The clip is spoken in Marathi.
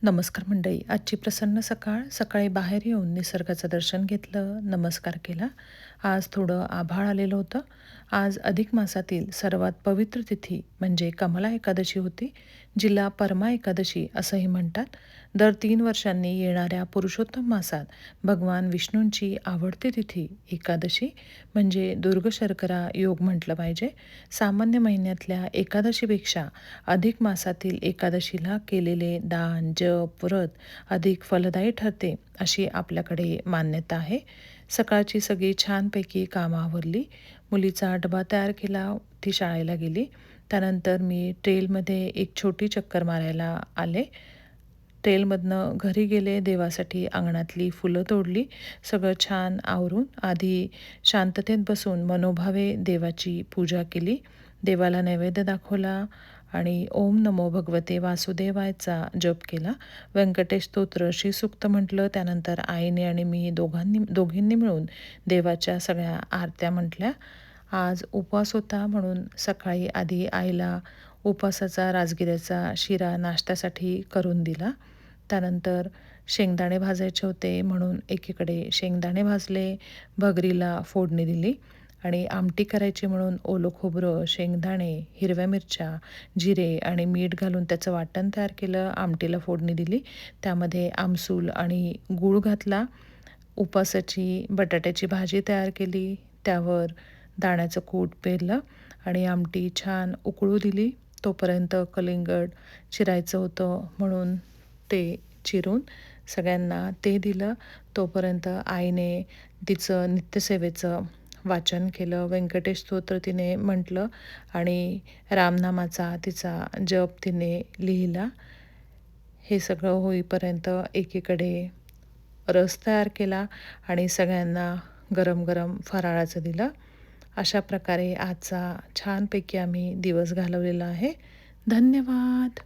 नमस्कार मंडळी. आजची प्रसन्न सकाळ. सकाळी बाहेर येऊन निसर्गाचं दर्शन घेतलं, नमस्कार केला. आज थोडं आभाळ आलेलं होतं. आज अधिक मासातील सर्वात पवित्र तिथी म्हणजे कमला एकादशी होती, जिला परमा एकादशी असंही म्हणतात. दर 3 वर्षांनी येणाऱ्या पुरुषोत्तम मासात भगवान विष्णूंची आवडती तिथी एकादशी म्हणजे दुर्गशर्करा योग म्हटलं पाहिजे. सामान्य महिन्यातल्या एकादशीपेक्षा अधिक मासातील एकादशीला केलेले दान, जप, व्रत अधिक फलदायी ठरते, अशी आपल्याकडे मान्यता आहे. सकाळची सगळी छानपैकी कामं आवरली. मुलीचा डबा तयार केला, ती शाळेला गेली. त्यानंतर मी ट्रेलमध्ये एक छोटी चक्कर मारायला आले. ट्रेलमधनं घरी गेले, देवासाठी अंगणातली फुलं तोडली. सगळं छान आवरून आधी शांततेत बसून मनोभावे देवाची पूजा केली. देवाला नैवेद्य दाखवला आणि ओम नमो भगवते वासुदेवायचा जप केला. व्यंकटेश स्तोत्र, श्रीसूक्त म्हटलं. त्यानंतर आईने आणि मी दोघींनी मिळून देवाच्या सगळ्या आरत्या म्हटल्या. आज उपवास होता म्हणून सकाळी आधी आईला उपवासाचा राजगिऱ्याचा शिरा नाश्त्यासाठी करून दिला. त्यानंतर शेंगदाणे भाजायचे होते म्हणून एकीकडे शेंगदाणे भाजले, भगरीला फोडणी दिली आणि आमटी करायची म्हणून ओलं खोबरं, शेंगदाणे, हिरव्या मिरच्या, जिरे आणि मीठ घालून त्याचं वाटण तयार केलं. आमटीला फोडणी दिली. त्यामध्ये आमसूल आणि गूळ घातला. उपासाची बटाट्याची भाजी तयार केली. त्यावर दाण्याचं कूट पेरलं आणि आमटी छान उकळू दिली. तोपर्यंत कलिंगड चिरायचं होतं म्हणून ते चिरून सगळ्यांना ते दिलं. तोपर्यंत आईने तिचं नित्यसेवेचं वाचन केलं. व्यंकटेश स्तोत्र तिने म्हटलं आणि रामनामाचा तिचा जप तिने लिहिला. हे सगळं होईपर्यंत एकीकडे रस तयार केला आणि सगळ्यांना गरम गरम फराळाचं दिलं. अशा प्रकारे आजचा छानपैकी आम्ही दिवस घालवलेला आहे. धन्यवाद.